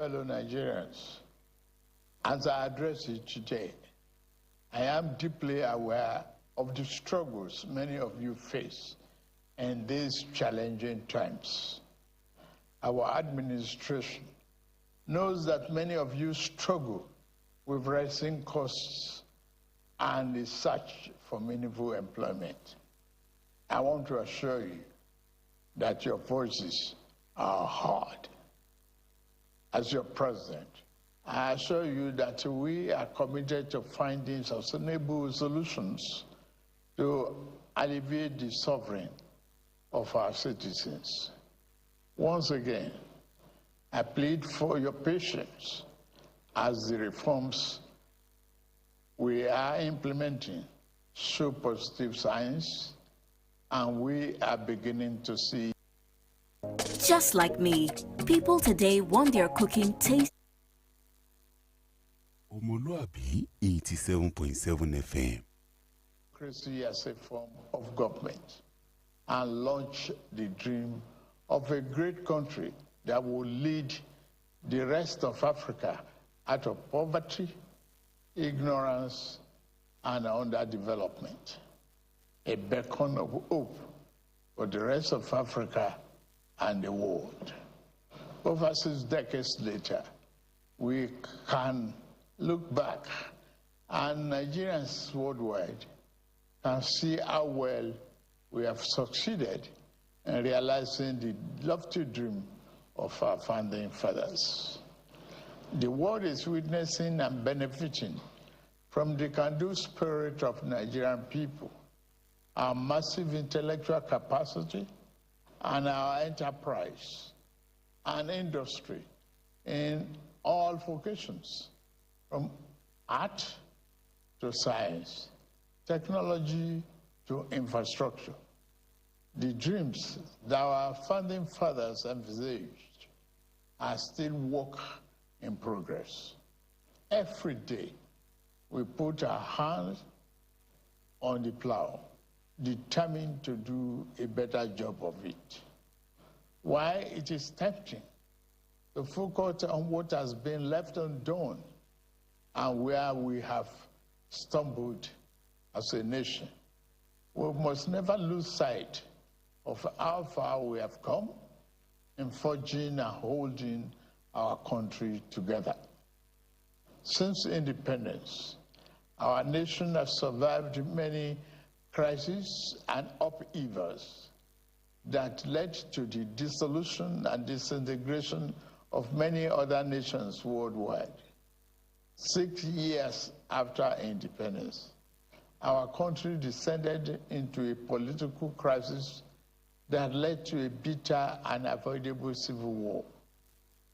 Fellow Nigerians, as I address you today, I am deeply aware of the struggles many of you face in these challenging times. Our administration knows that many of you struggle with rising costs and the search for meaningful employment. I want to assure you that your voices are heard. As your president, I assure you that we are committed to finding sustainable solutions to alleviate the suffering of our citizens. Once again, I plead for your patience as the reforms we are implementing show positive signs, and we are beginning to see. Just like me, people today want their cooking taste. Omoluwabi 87.7 FM. Democracy as a form of government and launch the dream of a great country that will lead the rest of Africa out of poverty, ignorance, and underdevelopment. A beacon of hope for the rest of Africa and the world. Over 6 decades later, we can look back, and Nigerians worldwide can see how well we have succeeded in realizing the lofty dream of our founding fathers. The world is witnessing and benefiting from the can-do spirit of Nigerian people, our massive intellectual capacity, and our enterprise and industry in all vocations, from art to science, technology to infrastructure. The dreams that our founding fathers envisaged are still work in progress. Every day, we put our hands on the plow, determined to do a better job of it. Why it is tempting to focus on what has been left undone and where we have stumbled as a nation, we must never lose sight of how far we have come in forging and holding our country together. Since independence, our nation has survived many crises and upheavals that led to the dissolution and disintegration of many other nations worldwide. 6 years after independence, our country descended into a political crisis that led to a bitter and unavoidable civil war.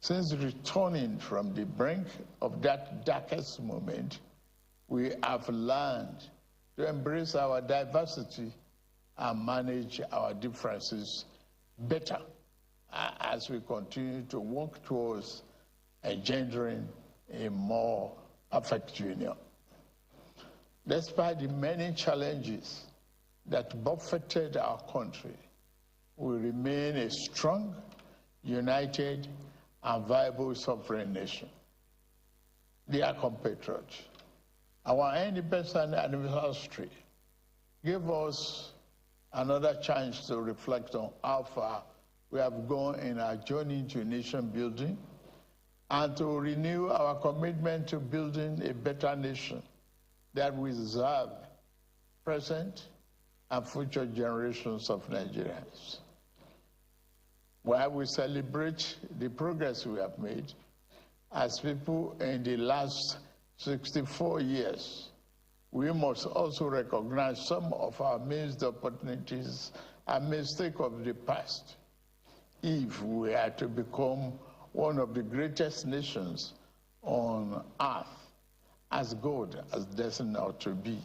Since returning from the brink of that darkest moment, we have learned to embrace our diversity and manage our differences better as we continue to work towards engendering a more perfect union. Despite the many challenges that buffeted our country, we remain a strong, united, and viable sovereign nation. Dear compatriots, our independence anniversary gave us another chance to reflect on how far we have gone in our journey to nation building and to renew our commitment to building a better nation that will serve present and future generations of Nigerians. While we celebrate the progress we have made as people in the last 64 years, we must also recognize some of our missed opportunities and mistakes of the past if we are to become one of the greatest nations on earth, as God has destined us to be.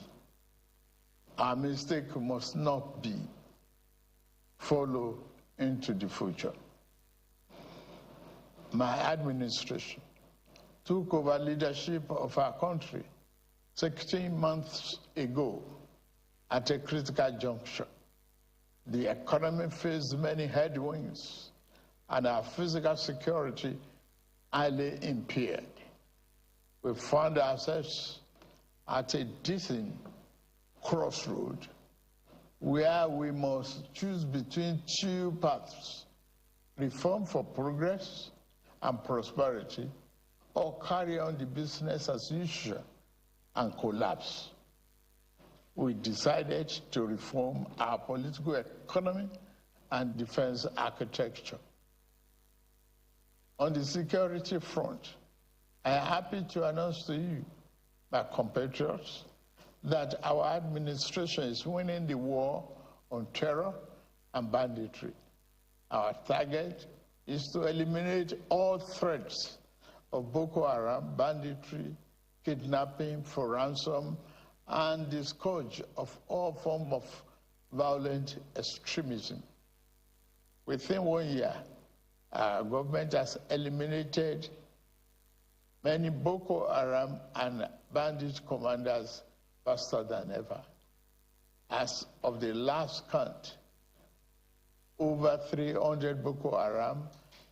Our mistake must not be followed into the future. My administration took over leadership of our country 16 months ago at a critical juncture. The economy faced many headwinds, and our physical security highly impaired. We found ourselves at a decent crossroad where we must choose between two paths: reform for progress and prosperity, or carry on the business as usual and collapse. We decided to reform our political economy and defense architecture. On the security front, I am happy to announce to you, my compatriots, that our administration is winning the war on terror and banditry. Our target is to eliminate all threats of Boko Haram, banditry, kidnapping for ransom, and the scourge of all forms of violent extremism. Within 1 year, our government has eliminated many Boko Haram and bandit commanders faster than ever. As of the last count, over 300 Boko Haram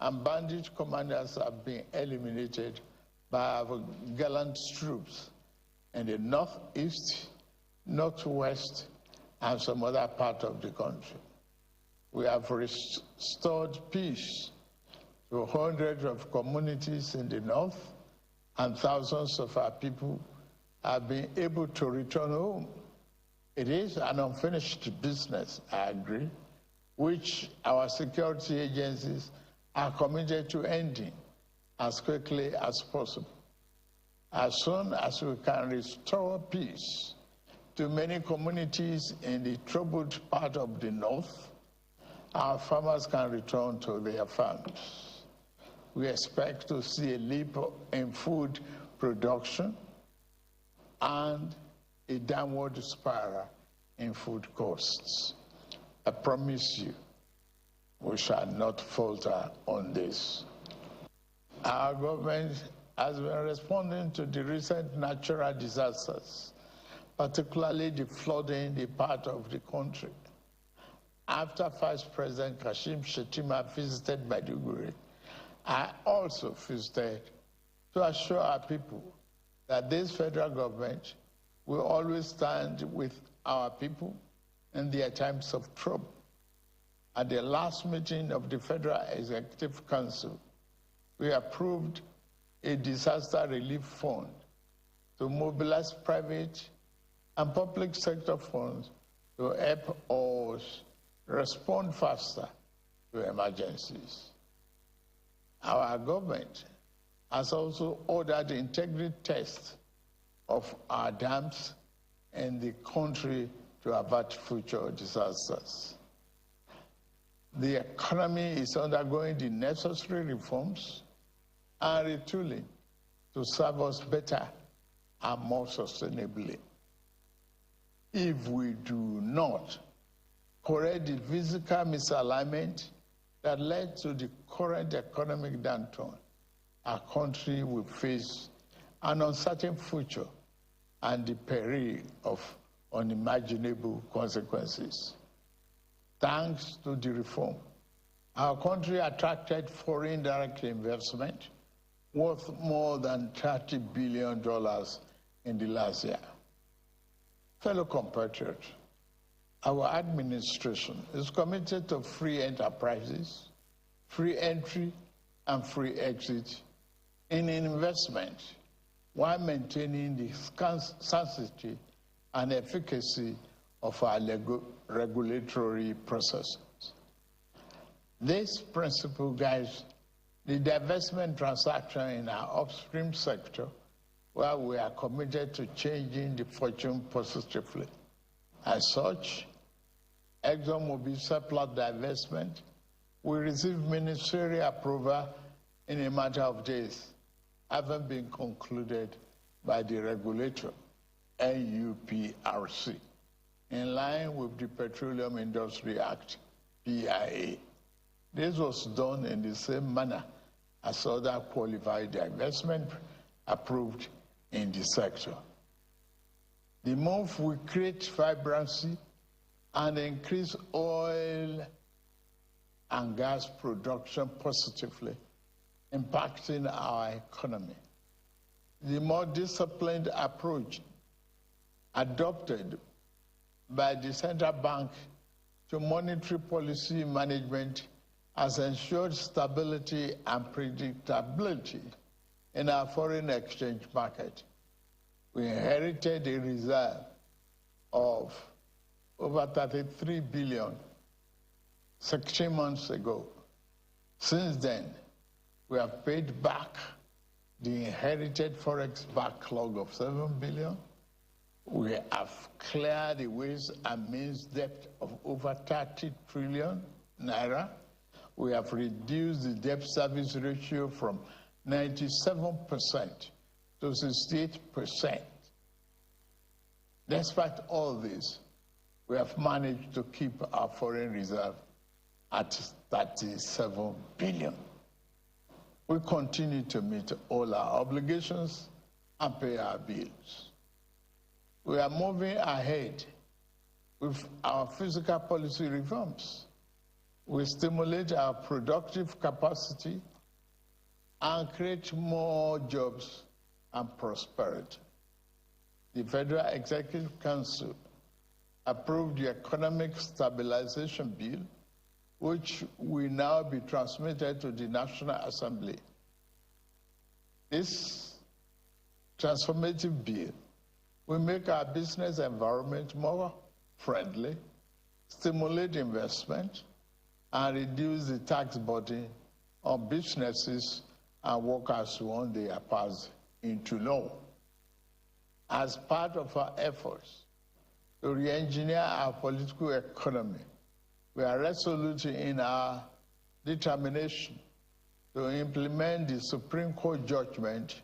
and bandit commanders have been eliminated by our gallant troops in the northeast, northwest, and some other part of the country. We have restored peace to hundreds of communities in the north, and thousands of our people have been able to return home. It is an unfinished business, I agree, which our security agencies are committed to ending as quickly as possible. As soon as we can restore peace to many communities in the troubled part of the north, our farmers can return to their farms. We expect to see a leap in food production and a downward spiral in food costs. I promise you, we shall not falter on this. Our government has been responding to the recent natural disasters, particularly the flooding in the part of the country. After Vice President Kashim Shettima visited Maiduguri, I also visited to assure our people that this federal government will always stand with our people in their times of trouble. At the last meeting of the Federal Executive Council, we approved a disaster relief fund to mobilize private and public sector funds to help us respond faster to emergencies. Our government has also ordered integrity tests of our dams in the country to avert future disasters. The economy is undergoing the necessary reforms and retooling to serve us better and more sustainably. If we do not correct the physical misalignment that led to the current economic downturn, our country will face an uncertain future and the peril of unimaginable consequences. Thanks to the reform, our country attracted foreign direct investment worth more than $30 billion in the last year. Fellow compatriots, our administration is committed to free enterprises, free entry, and free exit in investment while maintaining the sanctity and efficacy of our regulatory processes. This principle guides the divestment transaction in our upstream sector, where we are committed to changing the fortune positively. As such, ExxonMobil surplus divestment will receive ministerial approval in a matter of days, having been concluded by the regulator, NUPRC, in line with the Petroleum Industry Act, PIA. This was done in the same manner as other qualified divestment approved in the sector. The move will create vibrancy and increase oil and gas production positively impacting our economy. The more disciplined approach adopted by the central bank to monetary policy management has ensured stability and predictability in our foreign exchange market. We inherited a reserve of over 33 billion 16 months ago. Since then, we have paid back the inherited forex backlog of 7 billion. We have cleared the ways and means debt of over 30 trillion naira. We have reduced the debt service ratio from 97% to 68%. Despite all this, we have managed to keep our foreign reserve at 37 billion. We continue to meet all our obligations and pay our bills. We are moving ahead with our fiscal policy reforms. We stimulate our productive capacity and create more jobs and prosperity. The Federal Executive Council approved the Economic Stabilization Bill, which will now be transmitted to the National Assembly. This transformative bill will make our business environment more friendly, stimulate investment, and reduce the tax burden on businesses and workers one day are passed into law. As part of our efforts to re-engineer our political economy, we are resolute in our determination to implement the Supreme Court judgment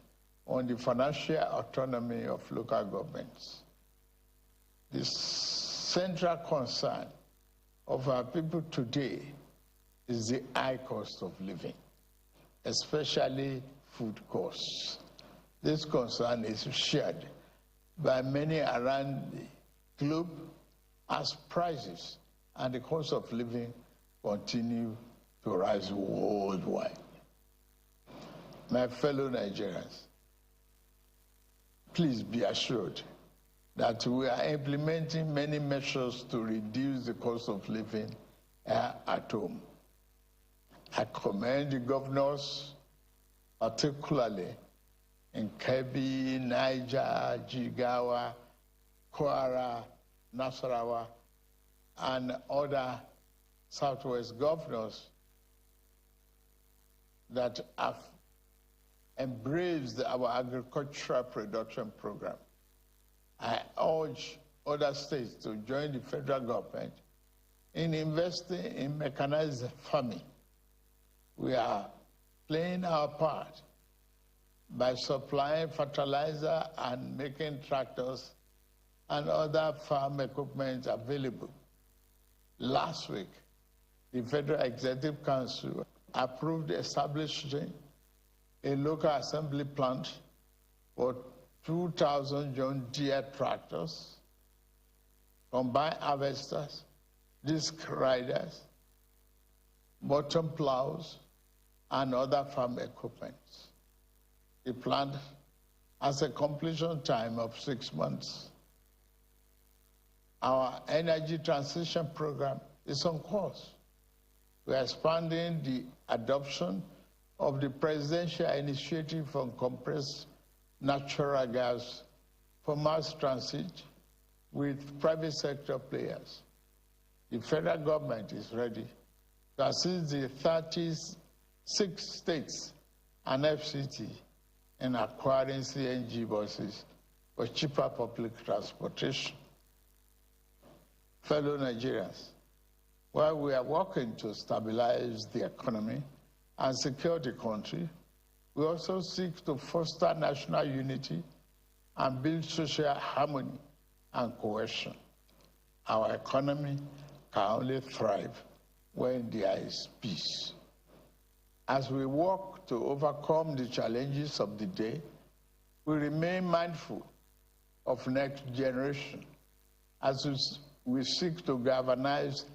on the financial autonomy of local governments. The central concern of our people today is the high cost of living, especially food costs. This concern is shared by many around the globe as prices and the cost of living continue to rise worldwide. My fellow Nigerians, please be assured that we are implementing many measures to reduce the cost of living at home. I commend the governors, particularly in Kebbi, Niger, Jigawa, Kwara, Nasarawa, and other Southwest governors that have embraced our agricultural production program. I urge other states to join the federal government in investing in mechanized farming. We are playing our part by supplying fertilizer and making tractors and other farm equipment available. Last week, the Federal Executive Council approved establishing a local assembly plant for 2,000 John Deere tractors, combine harvesters, disc riders, bottom plows, and other farm equipment. The plant has a completion time of 6 months. Our energy transition program is on course. We are expanding the adoption of the presidential initiative on compressed natural gas for mass transit with private sector players. The federal government is ready to assist the 36 states and FCT in acquiring CNG buses for cheaper public transportation. Fellow Nigerians, while we are working to stabilize the economy and secure the country, we also seek to foster national unity and build social harmony and cohesion. Our economy can only thrive when there is peace. As we work to overcome the challenges of the day, we remain mindful of next generation as we seek to galvanize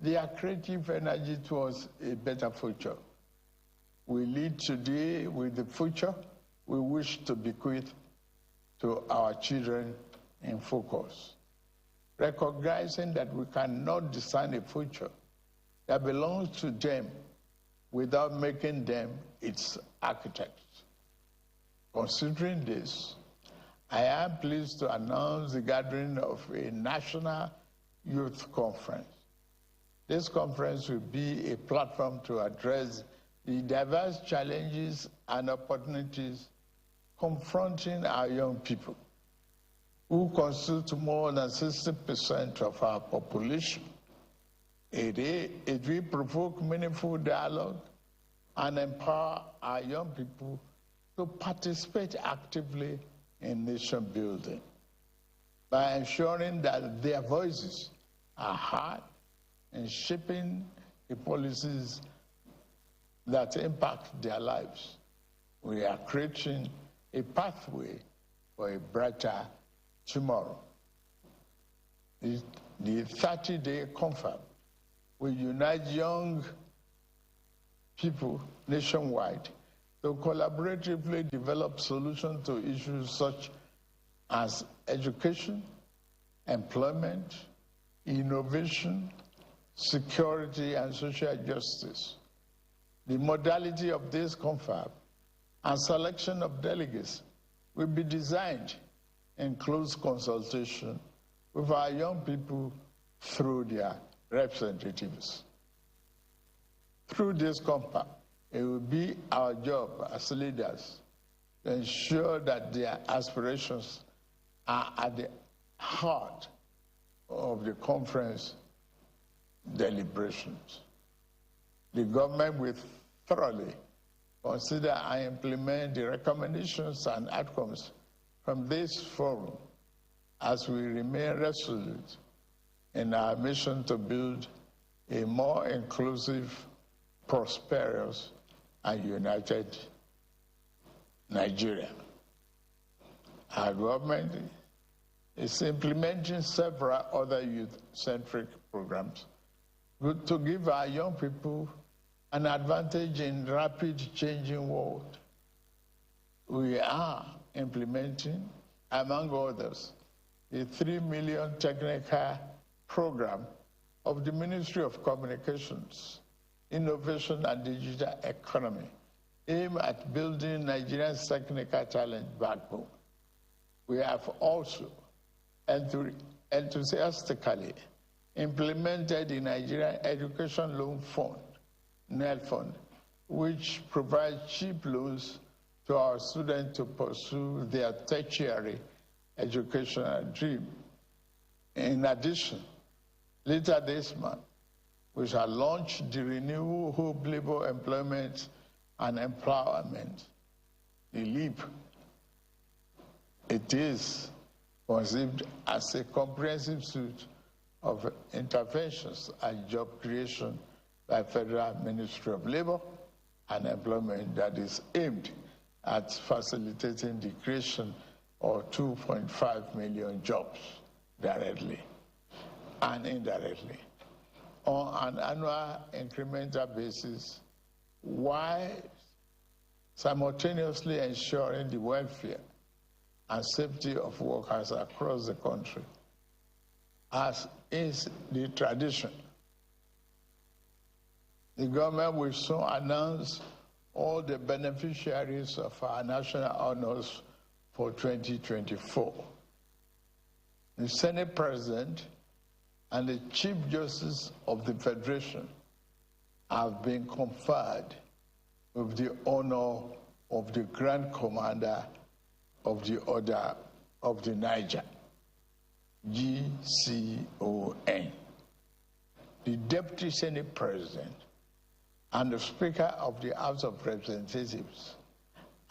their creative energy towards a better future. we lead today with the future we wish to bequeath to our children in focus. Recognizing that we cannot design a future that belongs to them without making them its architects. Considering this, I am pleased to announce the gathering of a national youth conference. This conference will be a platform to address the diverse challenges and opportunities confronting our young people, who constitute more than 60% of our population. It will provoke meaningful dialogue and empower our young people to participate actively in nation building by ensuring that their voices are heard in shaping the policies that impact their lives. We are creating a pathway for a brighter tomorrow. The 30-day conference will unite young people nationwide to collaboratively develop solutions to issues such as education, employment, innovation, security, and social justice. The modality of this conference and selection of delegates will be designed in close consultation with our young people through their representatives. Through this compact, it will be our job as leaders to ensure that their aspirations are at the heart of the conference deliberations. The government will thoroughly consider and implement the recommendations and outcomes from this forum as we remain resolute in our mission to build a more inclusive, prosperous, and united Nigeria. Our government is implementing several other youth-centric programs to give our young people an advantage in rapid changing world. We are implementing, among others, the 3 million technical program of the Ministry of Communications, Innovation and Digital Economy, aimed at building Nigeria's technical talent backbone. We have also enthusiastically implemented the Nigerian Education Loan Fund, NEL Fund, which provides cheap loans to our students to pursue their tertiary educational dream. In addition, later this month, we shall launch the Renewable Hope Labor Employment and Empowerment, the LEAP. It is conceived as a comprehensive suite of interventions and job creation by Federal Ministry of Labor and Employment that is aimed at facilitating the creation of 2.5 million jobs directly and indirectly on an annual incremental basis, while simultaneously ensuring the welfare and safety of workers across the country. As is the tradition, the government will soon announce all the beneficiaries of our national honors for 2024. The Senate President and the Chief Justice of the Federation have been conferred with the honor of the Grand Commander of the Order of the Niger, GCON. The Deputy Senate President and the Speaker of the House of Representatives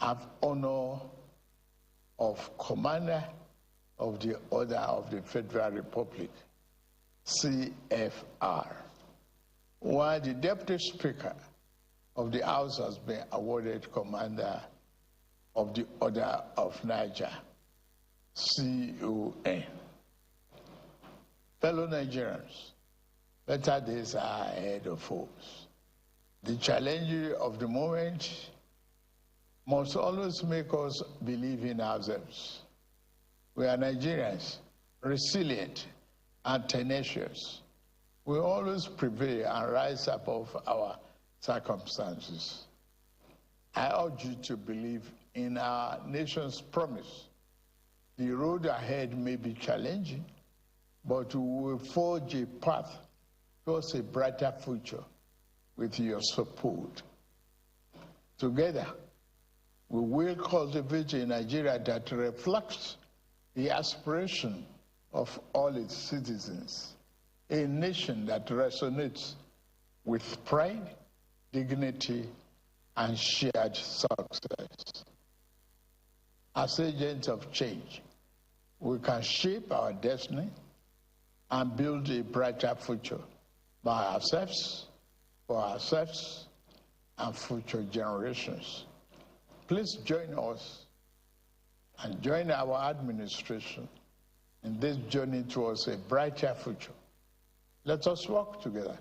have honor of Commander of the Order of the Federal Republic, CFR, while the Deputy Speaker of the House has been awarded Commander of the Order of Niger, CON. Fellow Nigerians, better days are ahead of us. The challenge of the moment must always make us believe in ourselves. We are Nigerians, resilient and tenacious. We always prevail and rise above our circumstances. I urge you to believe in our nation's promise. The road ahead may be challenging, but we will forge a path towards a brighter future with your support. Together, we will cultivate a Nigeria that reflects the aspiration of all its citizens, a nation that resonates with pride, dignity, and shared success. As agents of change, we can shape our destiny and build a brighter future by ourselves, for ourselves, and future generations. Please join us and join our administration in this journey towards a brighter future. Let us work together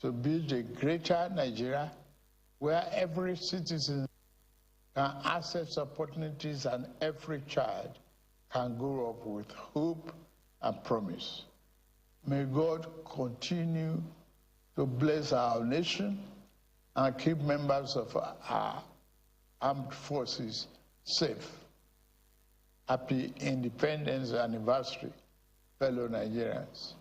to build a greater Nigeria where every citizen can access opportunities and every child can grow up with hope and promise. May God continue to bless our nation and keep members of our armed forces safe. Happy Independence Anniversary, fellow Nigerians.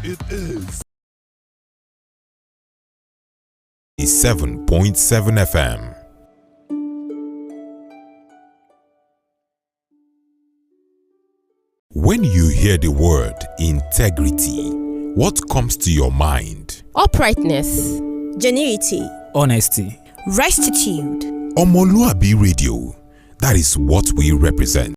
It is 7.7 FM. When you hear the word integrity, what comes to your mind? Uprightness, genuinity, honesty, rectitude. Omoluwabi Radio, that is what we represent.